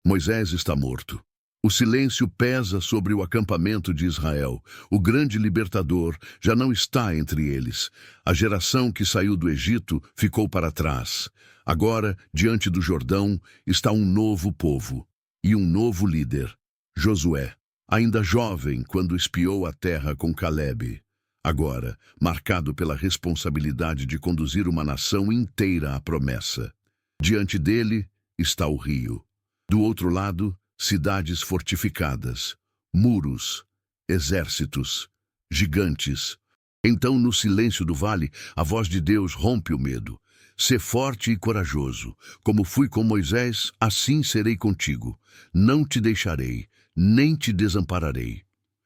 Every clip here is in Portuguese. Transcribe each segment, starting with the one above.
Moisés está morto. O silêncio pesa sobre o acampamento de Israel. O grande libertador já não está entre eles. A geração que saiu do Egito ficou para trás. Agora, diante do Jordão, está um novo povo e um novo líder, Josué, ainda jovem quando espiou a terra com Calebe. Agora, marcado pela responsabilidade de conduzir uma nação inteira à promessa. Diante dele está o rio. Do outro lado, cidades fortificadas, muros, exércitos, gigantes. Então, no silêncio do vale, a voz de Deus rompe o medo. Sê forte e corajoso. Como fui com Moisés, assim serei contigo. Não te deixarei, nem te desampararei.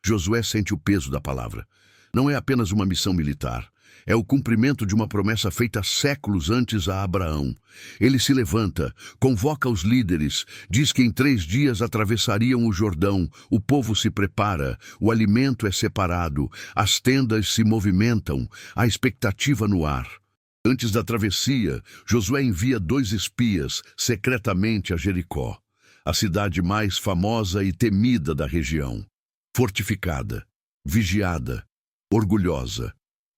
Josué sente o peso da palavra. Não é apenas uma missão militar. É o cumprimento de uma promessa feita séculos antes a Abraão. Ele se levanta, convoca os líderes, diz que em 3 dias atravessariam o Jordão, o povo se prepara, o alimento é separado, as tendas se movimentam, a expectativa no ar. Antes da travessia, Josué envia 2 espias secretamente a Jericó, a cidade mais famosa e temida da região. Fortificada, vigiada, orgulhosa.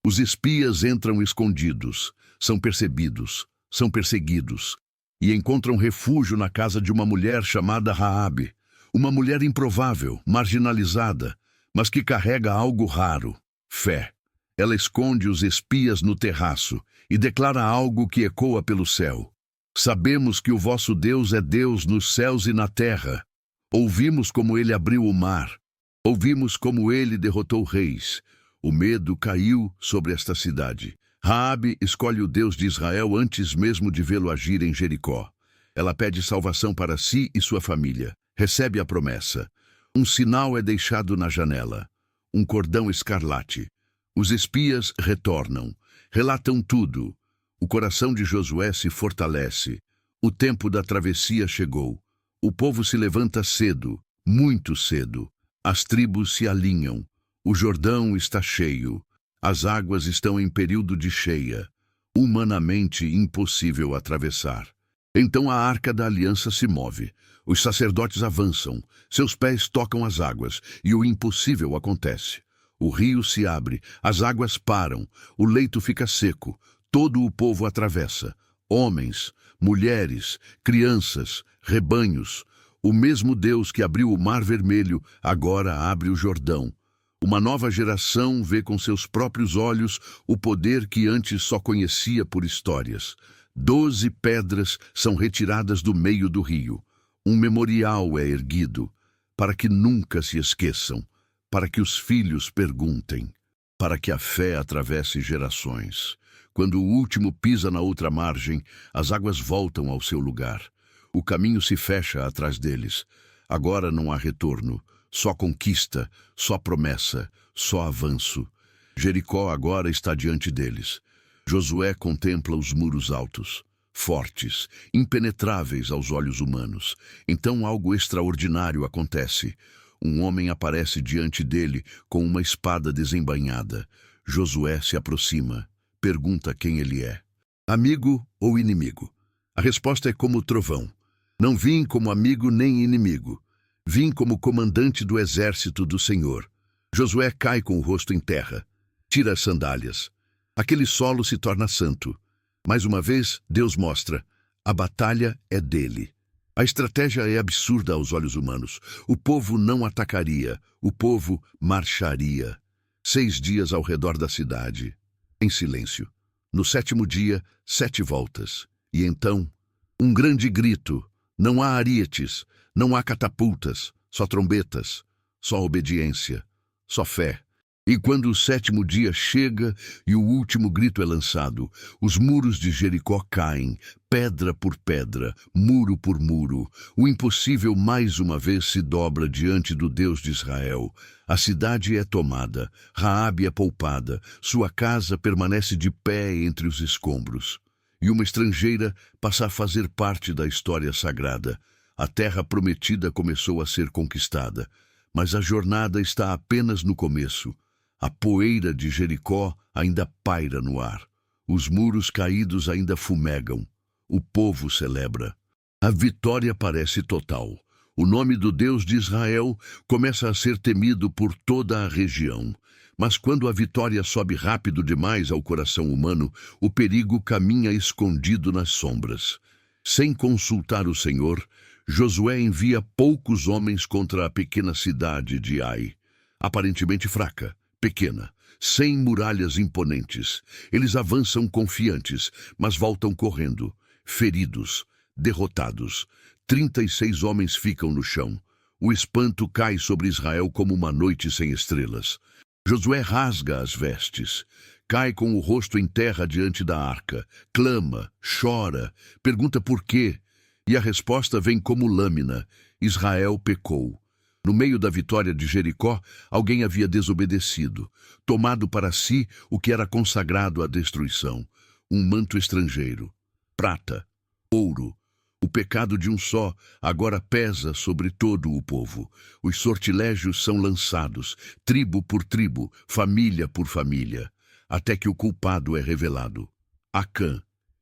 Os espias entram escondidos, são percebidos, são perseguidos e encontram refúgio na casa de uma mulher chamada Raabe, uma mulher improvável, marginalizada, mas que carrega algo raro, fé. Ela esconde os espias no terraço e declara algo que ecoa pelo céu. Sabemos que o vosso Deus é Deus nos céus e na terra. Ouvimos como ele abriu o mar. Ouvimos como ele derrotou reis. O medo caiu sobre esta cidade. Raabe escolhe o Deus de Israel antes mesmo de vê-lo agir em Jericó. Ela pede salvação para si e sua família. Recebe a promessa. Um sinal é deixado na janela. Um cordão escarlate. Os espias retornam. Relatam tudo. O coração de Josué se fortalece. O tempo da travessia chegou. O povo se levanta cedo, muito cedo. As tribos se alinham. O Jordão está cheio. As águas estão em período de cheia. Humanamente impossível atravessar. Então a arca da aliança se move. Os sacerdotes avançam. Seus pés tocam as águas e o impossível acontece. O rio se abre, as águas param, o leito fica seco. Todo o povo atravessa. Homens, mulheres, crianças, rebanhos. O mesmo Deus que abriu o Mar Vermelho agora abre o Jordão. Uma nova geração vê com seus próprios olhos o poder que antes só conhecia por histórias. 12 pedras são retiradas do meio do rio. Um memorial é erguido, para que nunca se esqueçam, para que os filhos perguntem, para que a fé atravesse gerações. Quando o último pisa na outra margem, as águas voltam ao seu lugar. O caminho se fecha atrás deles. Agora não há retorno. Só conquista, só promessa, só avanço. Jericó agora está diante deles. Josué contempla os muros altos, fortes, impenetráveis aos olhos humanos. Então algo extraordinário acontece. Um homem aparece diante dele com uma espada desembainhada. Josué se aproxima, pergunta quem ele é. Amigo ou inimigo? A resposta é como o trovão. Não vim como amigo nem inimigo. Vim como comandante do exército do Senhor. Josué cai com o rosto em terra. Tira as sandálias. Aquele solo se torna santo. Mais uma vez, Deus mostra: a batalha é dele. A estratégia é absurda aos olhos humanos. O povo não atacaria, o povo marcharia. 6 dias ao redor da cidade, em silêncio. No 7º dia, 7 voltas. E então, um grande grito. Não há arietes. Não há catapultas, só trombetas, só obediência, só fé. E quando o 7º dia chega e o último grito é lançado, os muros de Jericó caem, pedra por pedra, muro por muro. O impossível mais uma vez se dobra diante do Deus de Israel. A cidade é tomada, Raabe é poupada, sua casa permanece de pé entre os escombros. E uma estrangeira passa a fazer parte da história sagrada. A terra prometida começou a ser conquistada, mas a jornada está apenas no começo. A poeira de Jericó ainda paira no ar. Os muros caídos ainda fumegam. O povo celebra. A vitória parece total. O nome do Deus de Israel começa a ser temido por toda a região. Mas quando a vitória sobe rápido demais ao coração humano, o perigo caminha escondido nas sombras. Sem consultar o Senhor, Josué envia poucos homens contra a pequena cidade de Ai. Aparentemente fraca, pequena, sem muralhas imponentes. Eles avançam confiantes, mas voltam correndo, feridos, derrotados. 36 homens ficam no chão. O espanto cai sobre Israel como uma noite sem estrelas. Josué rasga as vestes, cai com o rosto em terra diante da arca, clama, chora, pergunta por quê, e a resposta vem como lâmina: Israel pecou. No meio da vitória de Jericó, alguém havia desobedecido, tomado para si o que era consagrado à destruição: um manto estrangeiro, prata, ouro. O pecado de um só agora pesa sobre todo o povo. Os sortilégios são lançados, tribo por tribo, família por família, até que o culpado é revelado. Acã.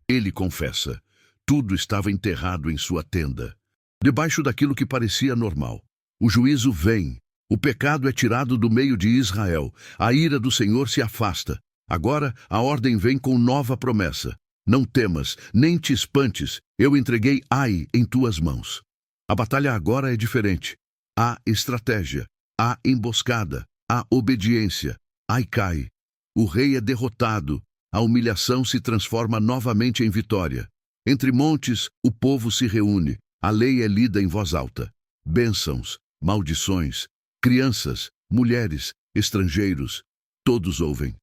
Ele confessa. Tudo estava enterrado em sua tenda, debaixo daquilo que parecia normal. O juízo vem. O pecado é tirado do meio de Israel. A ira do Senhor se afasta. Agora a ordem vem com nova promessa. Não temas, nem te espantes, eu entreguei Ai em tuas mãos. A batalha agora é diferente. Há estratégia, há emboscada, há obediência. Ai cai. O rei é derrotado. A humilhação se transforma novamente em vitória. Entre montes, o povo se reúne. A lei é lida em voz alta. Bênçãos, maldições, crianças, mulheres, estrangeiros, todos ouvem.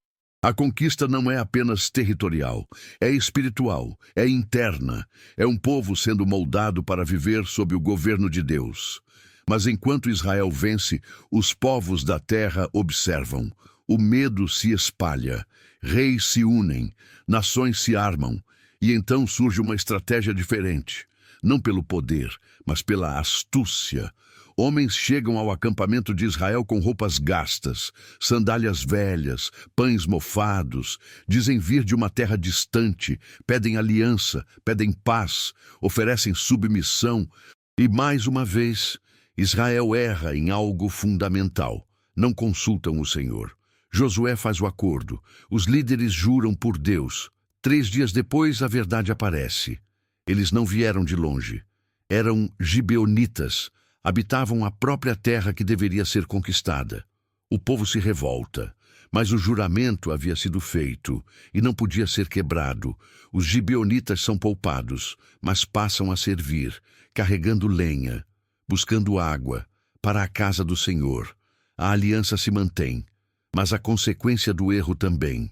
A conquista não é apenas territorial, é espiritual, é interna. É um povo sendo moldado para viver sob o governo de Deus. Mas enquanto Israel vence, os povos da terra observam. O medo se espalha, reis se unem, nações se armam, e então surge uma estratégia diferente. Não pelo poder, mas pela astúcia. Homens chegam ao acampamento de Israel com roupas gastas, sandálias velhas, pães mofados, dizem vir de uma terra distante, pedem aliança, pedem paz, oferecem submissão. E mais uma vez, Israel erra em algo fundamental. Não consultam o Senhor. Josué faz o acordo. Os líderes juram por Deus. 3 dias depois, a verdade aparece. Eles não vieram de longe. Eram gibeonitas. Habitavam a própria terra que deveria ser conquistada. O povo se revolta, mas o juramento havia sido feito e não podia ser quebrado. Os gibeonitas são poupados, mas passam a servir, carregando lenha, buscando água, para a casa do Senhor. A aliança se mantém, mas a consequência do erro também.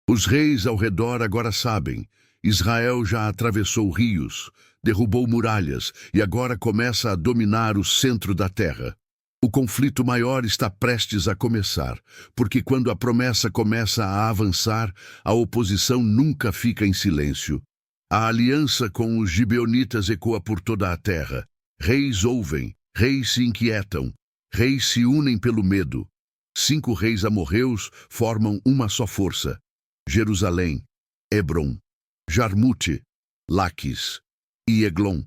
Os reis ao redor agora sabem. Israel já atravessou rios, derrubou muralhas e agora começa a dominar o centro da terra. O conflito maior está prestes a começar, porque quando a promessa começa a avançar, a oposição nunca fica em silêncio. A aliança com os gibeonitas ecoa por toda a terra. Reis ouvem, reis se inquietam, reis se unem pelo medo. 5 reis amorreus formam uma só força: Jerusalém, Hebron, Jarmute, Laquis e Eglon.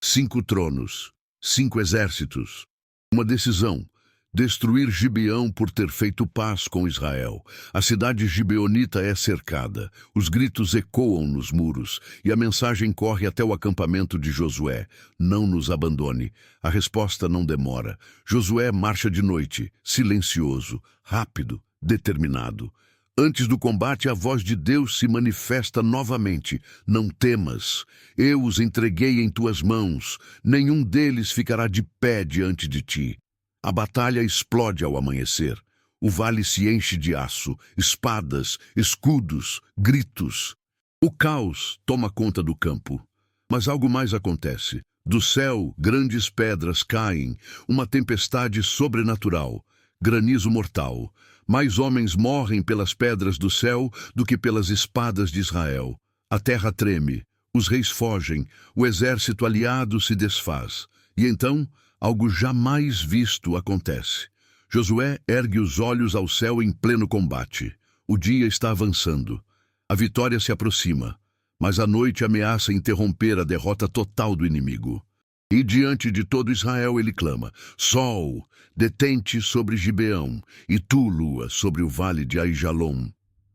5 tronos, 5 exércitos. Uma decisão: destruir Gibeão por ter feito paz com Israel. A cidade gibeonita é cercada. Os gritos ecoam nos muros e a mensagem corre até o acampamento de Josué: não nos abandone. A resposta não demora. Josué marcha de noite, silencioso, rápido, determinado. Antes do combate, a voz de Deus se manifesta novamente. Não temas, eu os entreguei em tuas mãos. Nenhum deles ficará de pé diante de ti. A batalha explode ao amanhecer. O vale se enche de aço, espadas, escudos, gritos. O caos toma conta do campo. Mas algo mais acontece. Do céu, grandes pedras caem, uma tempestade sobrenatural, granizo mortal. Mais homens morrem pelas pedras do céu do que pelas espadas de Israel. A terra treme, os reis fogem, o exército aliado se desfaz. E então, algo jamais visto acontece. Josué ergue os olhos ao céu em pleno combate. O dia está avançando. A vitória se aproxima, mas a noite ameaça interromper a derrota total do inimigo. E diante de todo Israel ele clama: Sol, detente sobre Gibeão, e tu, lua, sobre o vale de Aijalon.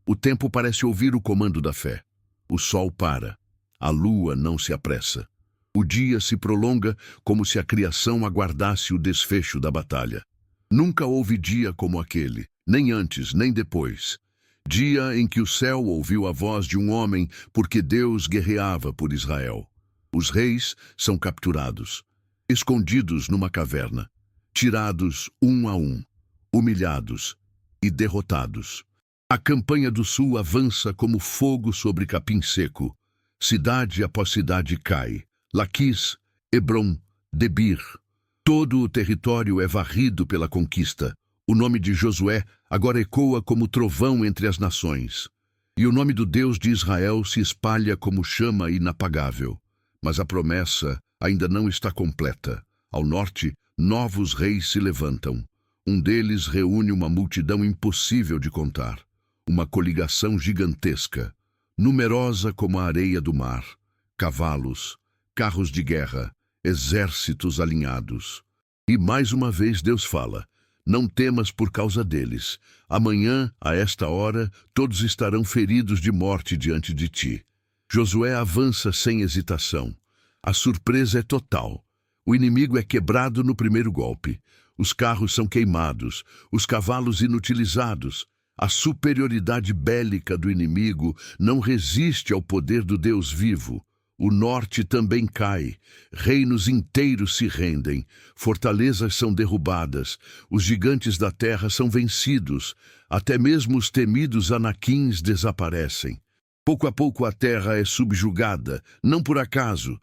O tempo parece ouvir o comando da fé. O sol para. A lua não se apressa. O dia se prolonga como se a criação aguardasse o desfecho da batalha. Nunca houve dia como aquele, nem antes, nem depois. Dia em que o céu ouviu a voz de um homem, porque Deus guerreava por Israel. Os reis são capturados, escondidos numa caverna, tirados um a um, humilhados e derrotados. A campanha do sul avança como fogo sobre capim seco. Cidade após cidade cai. Laquis, Hebrom, Debir. Todo o território é varrido pela conquista. O nome de Josué agora ecoa como trovão entre as nações. E o nome do Deus de Israel se espalha como chama inapagável. Mas a promessa ainda não está completa. Ao norte, novos reis se levantam. Um deles reúne uma multidão impossível de contar. Uma coligação gigantesca, numerosa como a areia do mar. Cavalos, carros de guerra, exércitos alinhados. E mais uma vez Deus fala: não temas por causa deles. Amanhã, a esta hora, todos estarão feridos de morte diante de ti. Josué avança sem hesitação. A surpresa é total. O inimigo é quebrado no primeiro golpe. Os carros são queimados, os cavalos inutilizados. A superioridade bélica do inimigo não resiste ao poder do Deus vivo. O norte também cai, reinos inteiros se rendem, fortalezas são derrubadas, os gigantes da terra são vencidos, até mesmo os temidos anaquins desaparecem. Pouco a pouco a terra é subjugada, não por acaso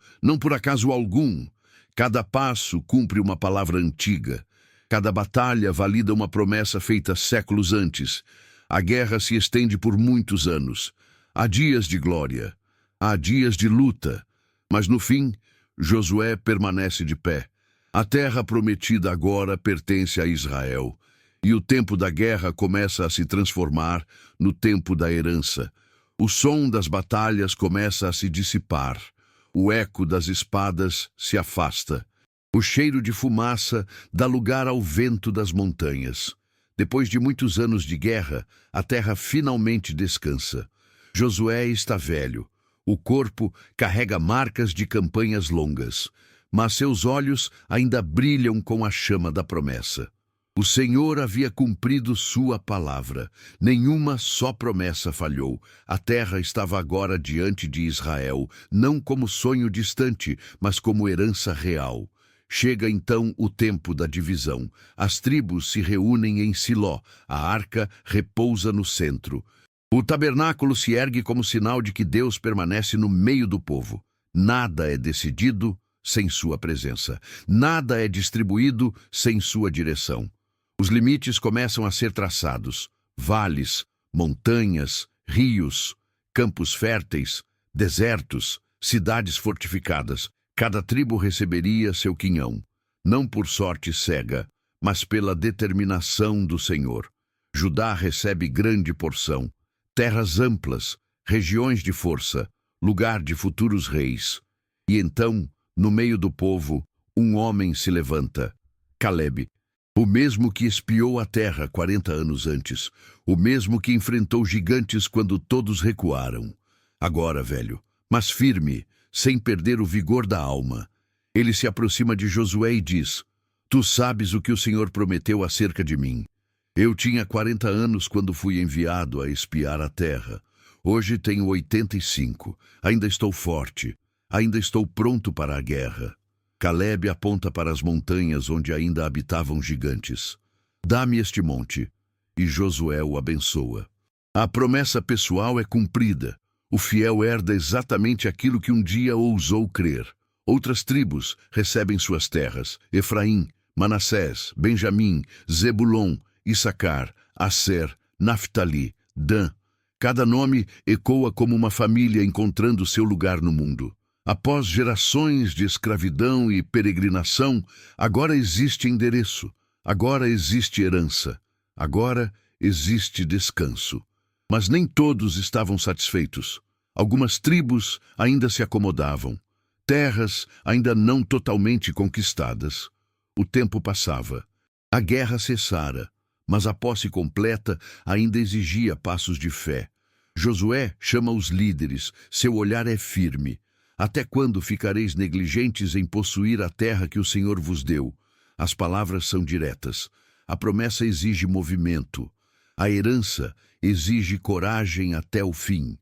algum. Cada passo cumpre uma palavra antiga. Cada batalha valida uma promessa feita séculos antes. A guerra se estende por muitos anos. Há dias de glória, há dias de luta, mas no fim, Josué permanece de pé. A terra prometida agora pertence a Israel, e o tempo da guerra começa a se transformar no tempo da herança. O som das batalhas começa a se dissipar. O eco das espadas se afasta. O cheiro de fumaça dá lugar ao vento das montanhas. Depois de muitos anos de guerra, a terra finalmente descansa. Josué está velho. O corpo carrega marcas de campanhas longas, mas seus olhos ainda brilham com a chama da promessa. O Senhor havia cumprido sua palavra. Nenhuma só promessa falhou. A terra estava agora diante de Israel, não como sonho distante, mas como herança real. Chega então o tempo da divisão. As tribos se reúnem em Siló. A arca repousa no centro. O tabernáculo se ergue como sinal de que Deus permanece no meio do povo. Nada é decidido sem sua presença. Nada é distribuído sem sua direção. Os limites começam a ser traçados. Vales, montanhas, rios, campos férteis, desertos, cidades fortificadas. Cada tribo receberia seu quinhão, não por sorte cega, mas pela determinação do Senhor. Judá recebe grande porção, terras amplas, regiões de força, lugar de futuros reis. E então, no meio do povo, um homem se levanta, Calebe, o mesmo que espiou a terra 40 anos antes, o mesmo que enfrentou gigantes quando todos recuaram. Agora, velho, mas firme, sem perder o vigor da alma, ele se aproxima de Josué e diz: Tu sabes o que o Senhor prometeu acerca de mim. Eu tinha 40 anos quando fui enviado a espiar a terra. Hoje tenho 85. Ainda estou forte. Ainda estou pronto para a guerra. Calebe aponta para as montanhas onde ainda habitavam gigantes. Dá-me este monte. E Josué o abençoa. A promessa pessoal é cumprida. O fiel herda exatamente aquilo que um dia ousou crer. Outras tribos recebem suas terras: Efraim, Manassés, Benjamim, Zebulon, Issacar, Asser, Naftali, Dan. Cada nome ecoa como uma família encontrando seu lugar no mundo. Após gerações de escravidão e peregrinação, agora existe endereço, agora existe herança, agora existe descanso. Mas nem todos estavam satisfeitos. Algumas tribos ainda se acomodavam. terras ainda não totalmente conquistadas. O tempo passava. A guerra cessara, mas a posse completa ainda exigia passos de fé. Josué chama os líderes, seu olhar é firme. Até quando ficareis negligentes em possuir a terra que o Senhor vos deu? As palavras são diretas. A promessa exige movimento. A herança exige coragem até o fim.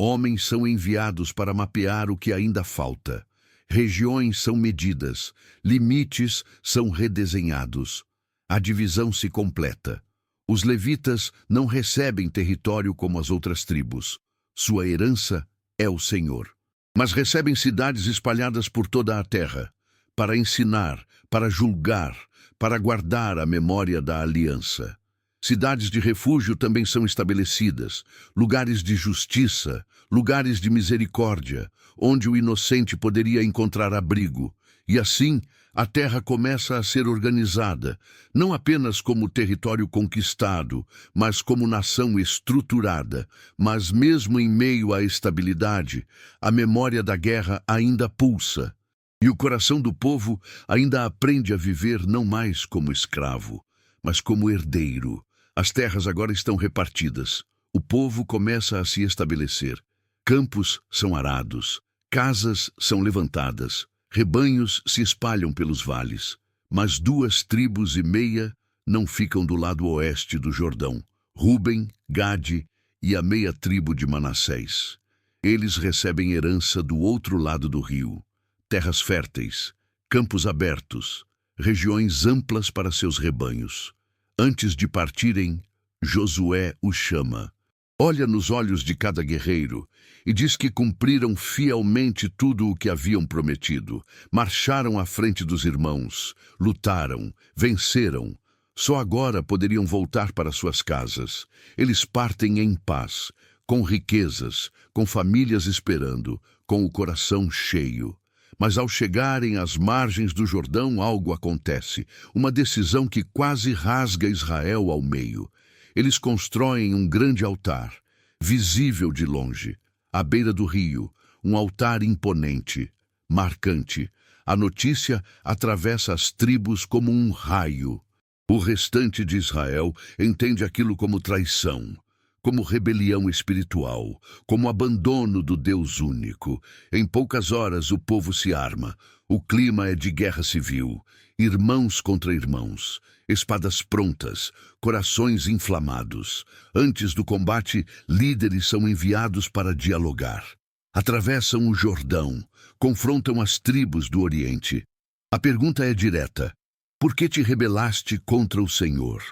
Homens são enviados para mapear o que ainda falta. Regiões são medidas, limites são redesenhados. A divisão se completa. Os levitas não recebem território como as outras tribos. Sua herança é o Senhor. Mas recebem cidades espalhadas por toda a terra, para ensinar, para julgar, para guardar a memória da aliança. Cidades de refúgio também são estabelecidas, lugares de justiça, lugares de misericórdia, onde o inocente poderia encontrar abrigo. E assim, a terra começa a ser organizada, não apenas como território conquistado, mas como nação estruturada. Mas mesmo em meio à estabilidade, a memória da guerra ainda pulsa. E o coração do povo ainda aprende a viver não mais como escravo, mas como herdeiro. As terras agora estão repartidas. O povo começa a se estabelecer. Campos são arados, casas são levantadas, rebanhos se espalham pelos vales. Mas 2,5 tribos não ficam do lado oeste do Jordão: Ruben, Gade e a meia tribo de Manassés. Eles recebem herança do outro lado do rio. Terras férteis, campos abertos, regiões amplas para seus rebanhos. Antes de partirem, Josué os chama. Olha nos olhos de cada guerreiro e diz que cumpriram fielmente tudo o que haviam prometido. Marcharam à frente dos irmãos, lutaram, venceram. Só agora poderiam voltar para suas casas. Eles partem em paz, com riquezas, com famílias esperando, com o coração cheio. Mas ao chegarem às margens do Jordão, algo acontece, uma decisão que quase rasga Israel ao meio. Eles constroem um grande altar, visível de longe, à beira do rio, um altar imponente, marcante. A notícia atravessa as tribos como um raio. O restante de Israel entende aquilo como traição, como rebelião espiritual, como abandono do Deus único. Em poucas horas o povo se arma. O clima é de guerra civil, irmãos contra irmãos, espadas prontas, corações inflamados. Antes do combate, líderes são enviados para dialogar. Atravessam o Jordão, confrontam as tribos do Oriente. A pergunta é direta: por que te rebelaste contra o Senhor?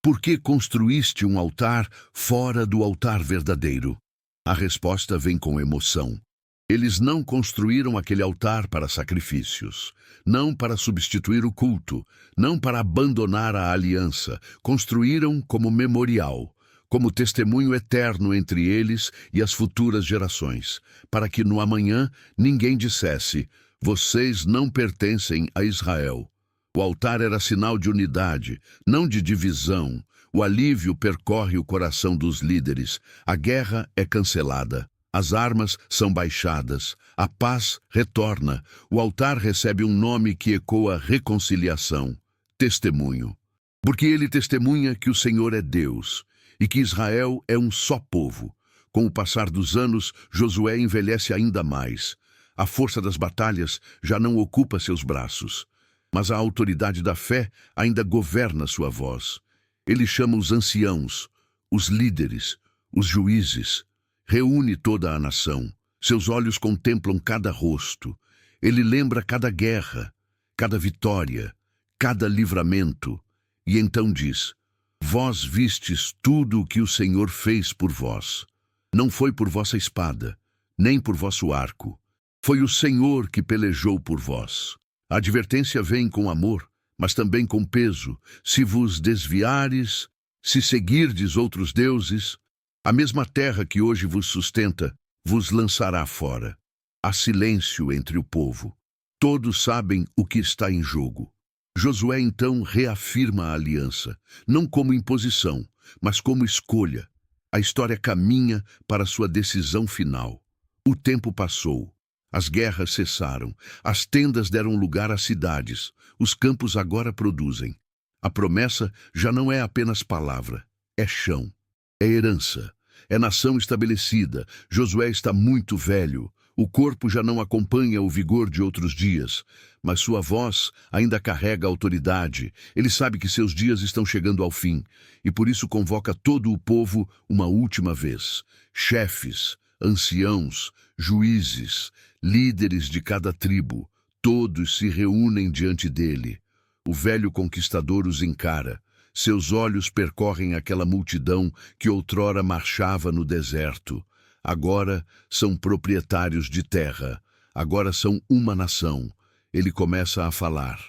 Por que construíste um altar fora do altar verdadeiro? A resposta vem com emoção. Eles não construíram aquele altar para sacrifícios, não para substituir o culto, não para abandonar a aliança. Construíram como memorial, como testemunho eterno entre eles e as futuras gerações, para que no amanhã ninguém dissesse: vocês não pertencem a Israel. O altar era sinal de unidade, não de divisão. O alívio percorre o coração dos líderes. A guerra é cancelada. As armas são baixadas. A paz retorna. O altar recebe um nome que ecoa reconciliação: testemunho. Porque ele testemunha que o Senhor é Deus e que Israel é um só povo. Com o passar dos anos, Josué envelhece ainda mais. A força das batalhas já não ocupa seus braços, mas a autoridade da fé ainda governa sua voz. Ele chama os anciãos, os líderes, os juízes, reúne toda a nação. Seus olhos contemplam cada rosto. Ele lembra cada guerra, cada vitória, cada livramento. E então diz: vós vistes tudo o que o Senhor fez por vós. Não foi por vossa espada, nem por vosso arco. Foi o Senhor que pelejou por vós. A advertência vem com amor, mas também com peso. Se vos desviares, se seguirdes outros deuses, a mesma terra que hoje vos sustenta vos lançará fora. Há silêncio entre o povo. Todos sabem o que está em jogo. Josué então reafirma a aliança, não como imposição, mas como escolha. A história caminha para sua decisão final. O tempo passou. As guerras cessaram, as tendas deram lugar às cidades, os campos agora produzem. A promessa já não é apenas palavra, é chão, é herança, é nação estabelecida. Josué está muito velho, o corpo já não acompanha o vigor de outros dias, mas sua voz ainda carrega autoridade. Ele sabe que seus dias estão chegando ao fim, e por isso convoca todo o povo uma última vez. Chefes, anciãos, juízes, líderes de cada tribo, todos se reúnem diante dele. O velho conquistador os encara. Seus olhos percorrem aquela multidão que outrora marchava no deserto. Agora são proprietários de terra. Agora são uma nação. Ele começa a falar.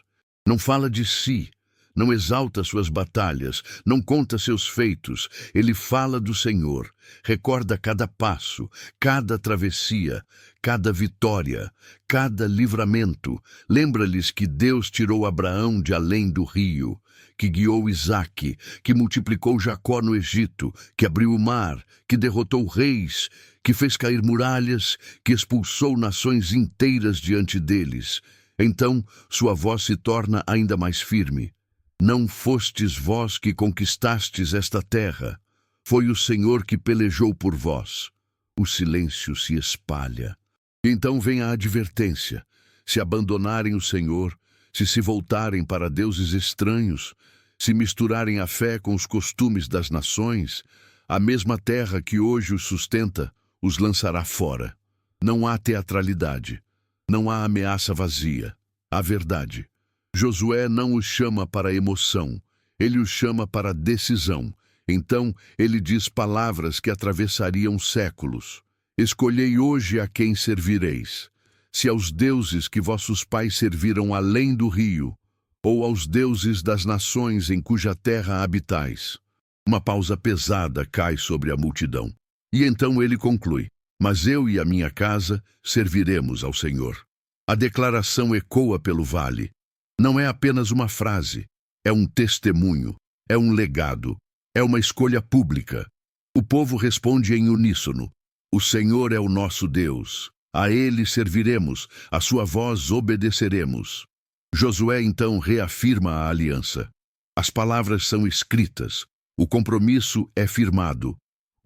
Não fala de si, não exalta suas batalhas, não conta seus feitos. Ele fala do Senhor, recorda cada passo, cada travessia, cada vitória, cada livramento. Lembra-lhes que Deus tirou Abraão de além do rio, que guiou Isaque, que multiplicou Jacó no Egito, que abriu o mar, que derrotou reis, que fez cair muralhas, que expulsou nações inteiras diante deles. Então sua voz se torna ainda mais firme. Não fostes vós que conquistastes esta terra, foi o Senhor que pelejou por vós. O silêncio se espalha. Então vem a advertência: se abandonarem o Senhor, se voltarem para deuses estranhos, se misturarem a fé com os costumes das nações, a mesma terra que hoje os sustenta os lançará fora. Não há teatralidade, não há ameaça vazia, há verdade. Josué não os chama para emoção, ele os chama para decisão. Então ele diz palavras que atravessariam séculos. Escolhei hoje a quem servireis. Se aos deuses que vossos pais serviram além do rio, ou aos deuses das nações em cuja terra habitais. Uma pausa pesada cai sobre a multidão. E então ele conclui: mas eu e a minha casa serviremos ao Senhor. A declaração ecoa pelo vale. Não é apenas uma frase, é um testemunho, é um legado, é uma escolha pública. O povo responde em uníssono: o Senhor é o nosso Deus. A Ele serviremos, a sua voz obedeceremos. Josué então reafirma a aliança. As palavras são escritas, o compromisso é firmado.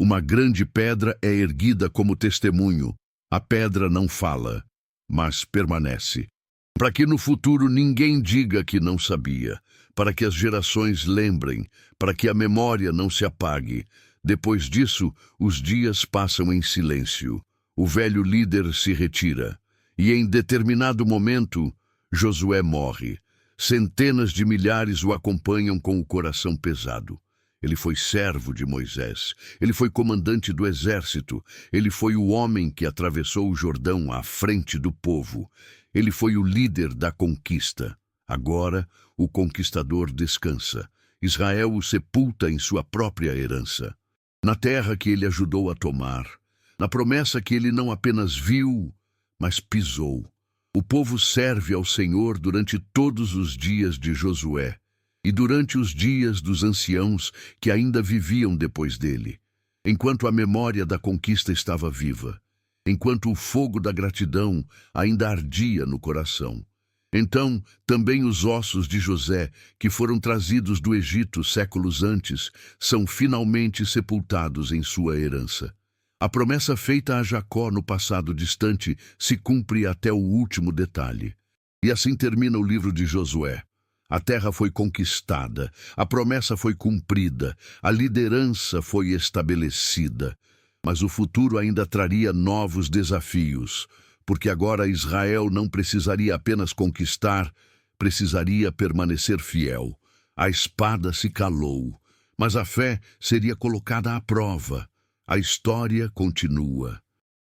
Uma grande pedra é erguida como testemunho. A pedra não fala, mas permanece. Para que no futuro ninguém diga que não sabia, para que as gerações lembrem, para que a memória não se apague. Depois disso, os dias passam em silêncio. O velho líder se retira, e em determinado momento, Josué morre. Centenas de milhares o acompanham com o coração pesado. Ele foi servo de Moisés, ele foi comandante do exército, ele foi o homem que atravessou o Jordão à frente do povo, ele foi o líder da conquista. Agora, o conquistador descansa. Israel o sepulta em sua própria herança, na terra que ele ajudou a tomar, na promessa que ele não apenas viu, mas pisou. O povo serve ao Senhor durante todos os dias de Josué e durante os dias dos anciãos que ainda viviam depois dele, enquanto a memória da conquista estava viva, enquanto o fogo da gratidão ainda ardia no coração. Então, também os ossos de José, que foram trazidos do Egito séculos antes, são finalmente sepultados em sua herança. A promessa feita a Jacó no passado distante se cumpre até o último detalhe. E assim termina o livro de Josué. A terra foi conquistada, a promessa foi cumprida, a liderança foi estabelecida. Mas o futuro ainda traria novos desafios, porque agora Israel não precisaria apenas conquistar, precisaria permanecer fiel. A espada se calou, mas a fé seria colocada à prova. A história continua.